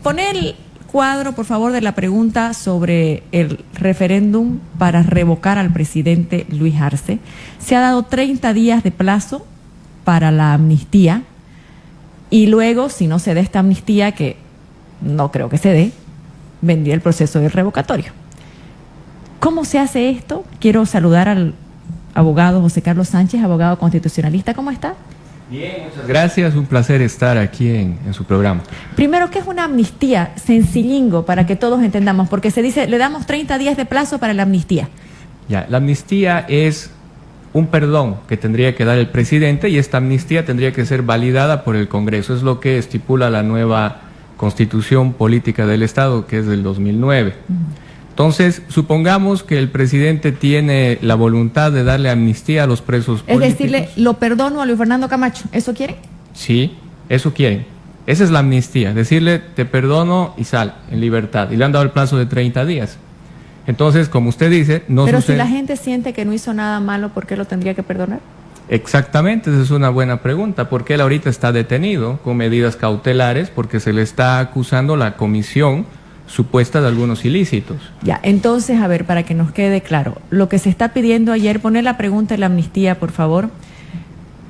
Pone el cuadro, por favor, de la pregunta sobre el referéndum para revocar al presidente Luis Arce. Se ha dado 30 días de plazo para la amnistía y luego, si no se da esta amnistía, que no creo que se dé, vendría el proceso de revocatorio. ¿Cómo se hace esto? Quiero saludar al abogado José Carlos Sánchez, abogado constitucionalista. ¿Cómo está? Bien, muchas gracias. Un placer estar aquí en su programa. Primero, ¿qué es una amnistía? Sencillingo, para que todos entendamos, porque se dice, le damos 30 días de plazo para la amnistía. Ya, la amnistía es un perdón que tendría que dar el presidente y esta amnistía tendría que ser validada por el Congreso. Es lo que estipula la nueva Constitución Política del Estado, que es del 2009. Entonces, supongamos que el presidente tiene la voluntad de darle amnistía a los presos políticos. Es decirle, lo perdono a Luis Fernando Camacho. ¿Eso quieren? Sí, eso quieren. Esa es la amnistía, decirle, te perdono y sal en libertad. Y le han dado el plazo de 30 días. Entonces, como usted dice, no Pero sucede... si la gente siente que no hizo nada malo, ¿por qué lo tendría que perdonar? Exactamente, esa es una buena pregunta. Porque él ahorita está detenido con medidas cautelares porque se le está acusando la comisión supuesta de algunos ilícitos. Ya, entonces, a ver, para que nos quede claro, lo que se está pidiendo ayer, poner la pregunta de la amnistía, por favor.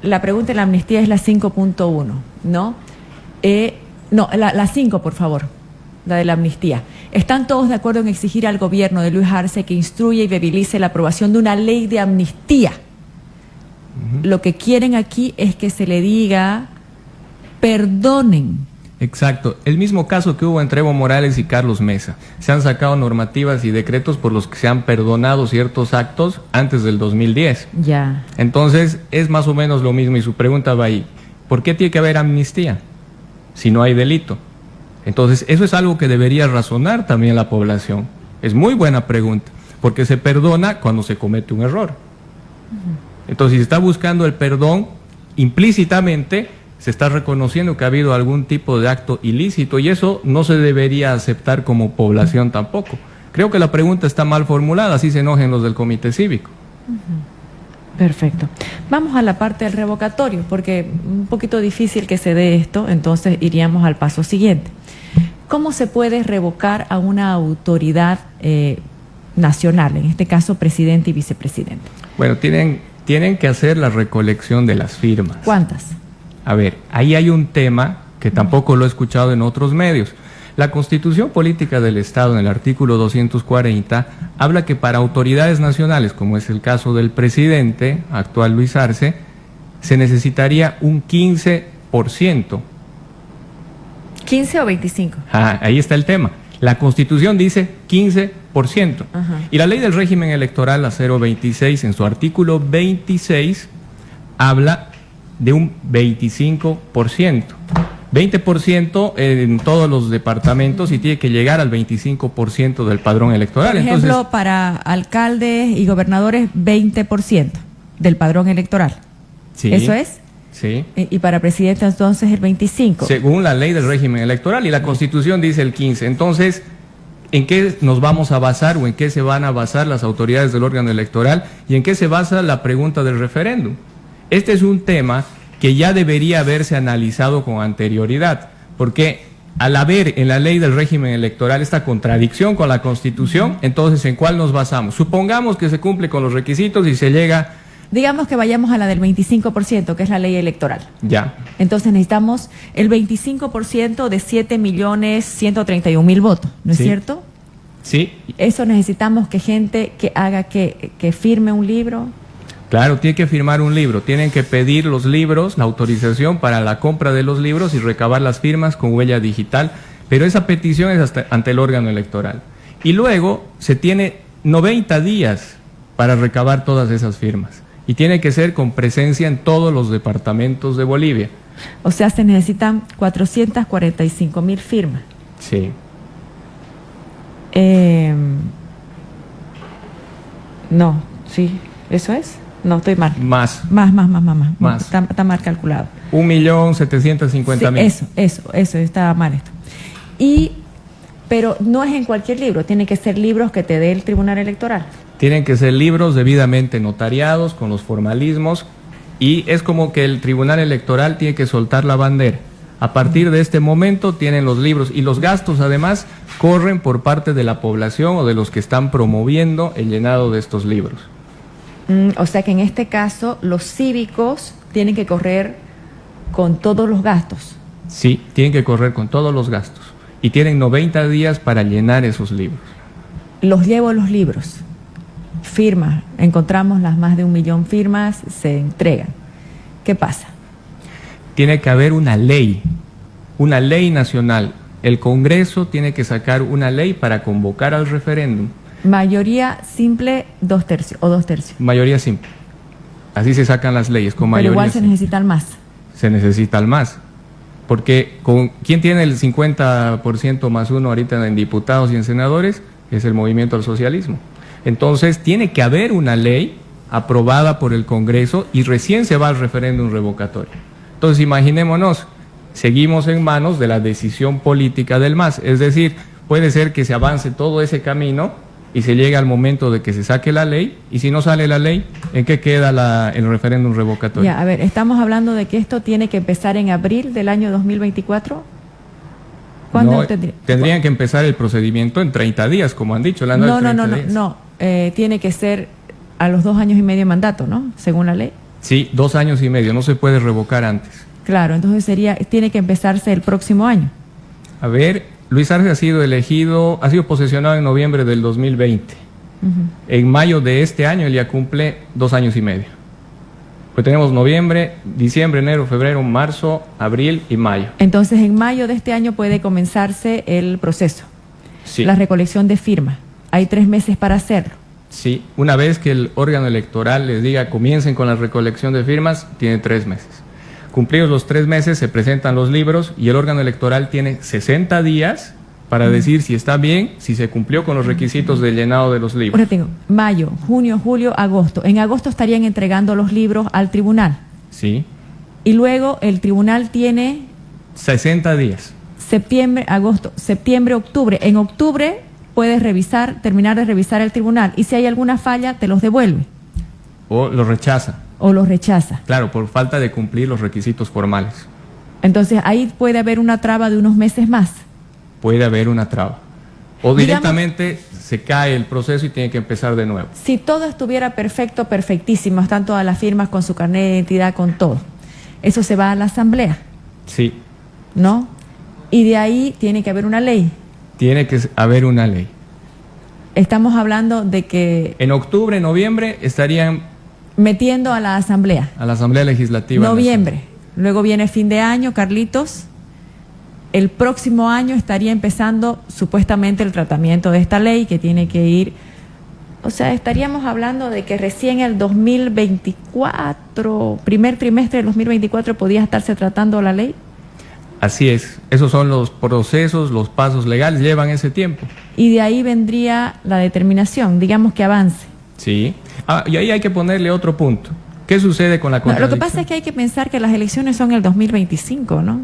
La pregunta de la amnistía es la 5.1, ¿no? No, la 5, por favor, la de la amnistía. ¿Están todos de acuerdo en exigir al gobierno de Luis Arce que instruya y viabilice la aprobación de una ley de amnistía? Lo que quieren aquí es que se le diga, perdonen. Exacto, el mismo caso que hubo entre Evo Morales y Carlos Mesa. Se han sacado normativas y decretos por los que se han perdonado ciertos actos antes del 2010. Ya. Entonces, es más o menos lo mismo y su pregunta va ahí. ¿Por qué tiene que haber amnistía si no hay delito? Entonces, eso es algo que debería razonar también la población. Es muy buena pregunta, porque se perdona cuando se comete un error. Entonces, si se está buscando el perdón, implícitamente se está reconociendo que ha habido algún tipo de acto ilícito y eso no se debería aceptar como población tampoco. Creo que la pregunta está mal formulada, así se enojen los del comité cívico. Perfecto. Vamos a la parte del revocatorio, porque un poquito difícil que se dé esto, entonces iríamos al paso siguiente. ¿Cómo se puede revocar a una autoridad nacional, en este caso presidente y vicepresidente? Bueno, tienen que hacer la recolección de las firmas. ¿Cuántas? A ver, ahí hay un tema que tampoco lo he escuchado en otros medios. La Constitución Política del Estado, en el artículo 240, habla que para autoridades nacionales, como es el caso del presidente actual Luis Arce, se necesitaría un 15%. ¿15 o 25? Ahí está el tema. La Constitución dice 15%. Y la ley del régimen electoral, la 026, en su artículo 26, habla de un 25%. 20% en todos los departamentos y tiene que llegar al 25% del padrón electoral. Por ejemplo, entonces, para alcaldes y gobernadores, 20% del padrón electoral. Sí, ¿eso es? Sí. Y para presidente, entonces, el 25%. Según la ley del régimen electoral, y la Constitución dice el 15%. Entonces, ¿en qué nos vamos a basar o en qué se van a basar las autoridades del órgano electoral y en qué se basa la pregunta del referéndum? Este es un tema que ya debería haberse analizado con anterioridad, porque al haber en la ley del régimen electoral esta contradicción con la Constitución, entonces ¿en cuál nos basamos? Supongamos que se cumple con los requisitos y se llega... Digamos que vayamos a la del 25%, que es la ley electoral. Ya. Entonces necesitamos el 25% de 7.131.000 votos, ¿no es cierto? Sí. Eso necesitamos que gente que haga que firme un libro. Claro, tiene que firmar un libro, tienen que pedir los libros, la autorización para la compra de los libros y recabar las firmas con huella digital, pero esa petición es ante el órgano electoral. Y luego se tiene 90 días para recabar todas esas firmas y tiene que ser con presencia en todos los departamentos de Bolivia. O sea, se necesitan 445.000 firmas. Sí. No, sí, ¿eso es? No, estoy mal. Más. Más. Está mal calculado. 1.750.000. Sí, eso, está mal esto. Pero no es en cualquier libro, tiene que ser libros que te dé el Tribunal Electoral. Tienen que ser libros debidamente notariados, con los formalismos, y es como que el Tribunal Electoral tiene que soltar la bandera. A partir de este momento tienen los libros y los gastos además corren por parte de la población o de los que están promoviendo el llenado de estos libros. O sea que en este caso los cívicos tienen que correr con todos los gastos. Sí, tienen que correr con todos los gastos y tienen 90 días para llenar esos libros. Los llevo los libros, firmas, encontramos las más de 1 millón firmas, se entregan. ¿Qué pasa? Tiene que haber una ley nacional. El Congreso tiene que sacar una ley para convocar al referéndum. Mayoría simple, 2/3 o 2/3. Mayoría simple. Así se sacan las leyes, con mayoría Pero igual se simple. necesitan más. Se necesitan más. Porque ¿quién tiene el 50% más 1 ahorita en diputados y en senadores? Es el Movimiento al Socialismo. Entonces tiene que haber una ley aprobada por el Congreso y recién se va al referéndum revocatorio. Entonces imaginémonos, seguimos en manos de la decisión política del MAS, es decir, puede ser que se avance todo ese camino y se llegue al momento de que se saque la ley, y si no sale la ley, ¿en qué queda el referéndum revocatorio? Ya, a ver, estamos hablando de que esto tiene que empezar en abril del año 2024. ¿Cuándo No, tendrían que empezar el procedimiento en 30 días, como han dicho. No, tiene que ser a los 2 años y medio de mandato, ¿no? Según la ley. Sí, 2 años y medio, no se puede revocar antes. Claro, entonces tiene que empezarse el próximo año. A ver, Luis Arce ha sido posesionado en noviembre del 2020. En mayo de este año él ya cumple 2 años y medio. Pues tenemos noviembre, diciembre, enero, febrero, marzo, abril y mayo. Entonces en mayo de este año puede comenzarse el proceso. Sí. La recolección de firmas. Hay 3 meses para hacerlo. Sí, una vez que el órgano electoral les diga comiencen con la recolección de firmas, tiene 3 meses. Cumplidos los 3 meses, se presentan los libros y el órgano electoral tiene 60 días para decir si está bien, si se cumplió con los requisitos de llenado de los libros. Ahora tengo mayo, junio, julio, agosto. En agosto estarían entregando los libros al tribunal. Sí. Y luego el tribunal tiene 60 días. septiembre, agosto, septiembre, octubre. En octubre puedes terminar de revisar el tribunal. Y si hay alguna falla, te los devuelve. O los rechaza. O los rechaza. Claro, por falta de cumplir los requisitos formales. Entonces ahí puede haber una traba de unos meses más. Puede haber una traba. O directamente se cae el proceso y tiene que empezar de nuevo. Si todo estuviera perfecto, perfectísimo, están todas las firmas con su carnet de identidad, con todo. Eso se va a la asamblea. Sí. ¿No? Y de ahí tiene que haber una ley. Tiene que haber una ley. Estamos hablando de que... En octubre, noviembre estarían... metiendo a la asamblea. A la Asamblea Legislativa. Noviembre. Luego viene fin de año, Carlitos. El próximo año estaría empezando supuestamente el tratamiento de esta ley que tiene que ir... O sea, estaríamos hablando de que recién el 2024, primer trimestre del 2024, podía estarse tratando la ley. Así es. Esos son los procesos, los pasos legales, llevan ese tiempo. Y de ahí vendría la determinación, digamos que avance. Sí. Y ahí hay que ponerle otro punto. ¿Qué sucede con la contradicción? Lo que pasa es que hay que pensar que las elecciones son el 2025, ¿no?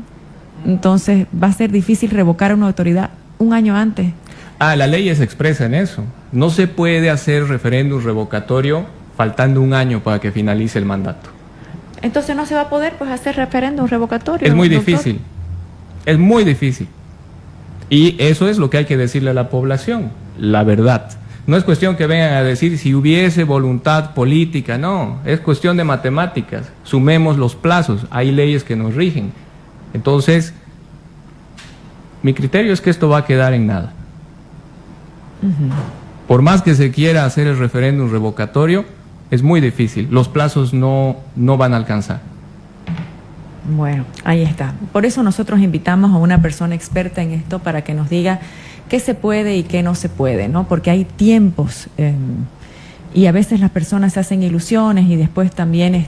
Entonces va a ser difícil revocar a una autoridad un año antes. La ley es expresa en eso. No se puede hacer referéndum revocatorio faltando un año para que finalice el mandato. Entonces no se va a poder pues hacer referéndum revocatorio. Es muy difícil. Es muy difícil. Y eso es lo que hay que decirle a la población, la verdad. No es cuestión que vengan a decir si hubiese voluntad política, no. Es cuestión de matemáticas. Sumemos los plazos. Hay leyes que nos rigen. Entonces, mi criterio es que esto va a quedar en nada. Por más que se quiera hacer el referéndum revocatorio, es muy difícil. Los plazos no van a alcanzar. Bueno, ahí está. Por eso nosotros invitamos a una persona experta en esto para que nos diga qué se puede y qué no se puede, ¿no? Porque hay tiempos y a veces las personas se hacen ilusiones y después también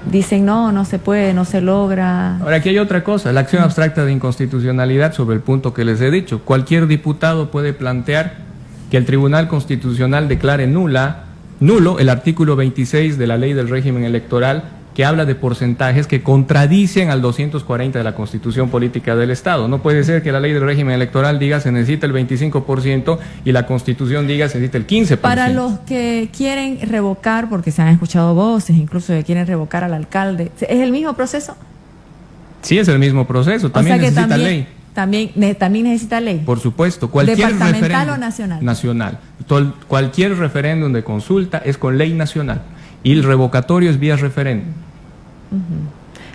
dicen no se puede, no se logra. Ahora, aquí hay otra cosa, la acción abstracta de inconstitucionalidad sobre el punto que les he dicho. Cualquier diputado puede plantear que el Tribunal Constitucional declare nulo el artículo 26 de la Ley del Régimen Electoral, que habla de porcentajes que contradicen al 240 de la Constitución Política del Estado. No puede ser que la Ley del Régimen Electoral diga se necesita el 25% y la Constitución diga se necesita el 15%. Para los que quieren revocar, porque se han escuchado voces, incluso que quieren revocar al alcalde, ¿es el mismo proceso? Sí, es el mismo proceso, también o sea que necesita también, ley. También necesita ley. Por supuesto, cualquier ¿Departamental referéndum o nacional? Nacional. Cualquier referéndum de consulta es con ley nacional y el revocatorio es vía referéndum.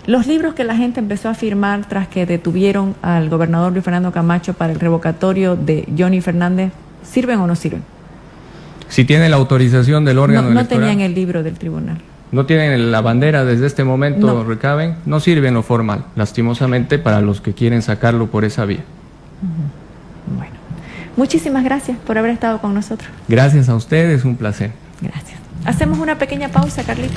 Los libros que la gente empezó a firmar tras que detuvieron al gobernador Luis Fernando Camacho para el revocatorio de Johnny Fernández, ¿sirven o no sirven? Si tiene la autorización del órgano No electoral, tenían el libro del tribunal. no tienen la bandera desde este momento, No. recaben, no sirve en lo formal, lastimosamente para los que quieren sacarlo por esa vía. Bueno, muchísimas gracias por haber estado con nosotros. Gracias a ustedes, un placer. Gracias. Hacemos una pequeña pausa, Carlito.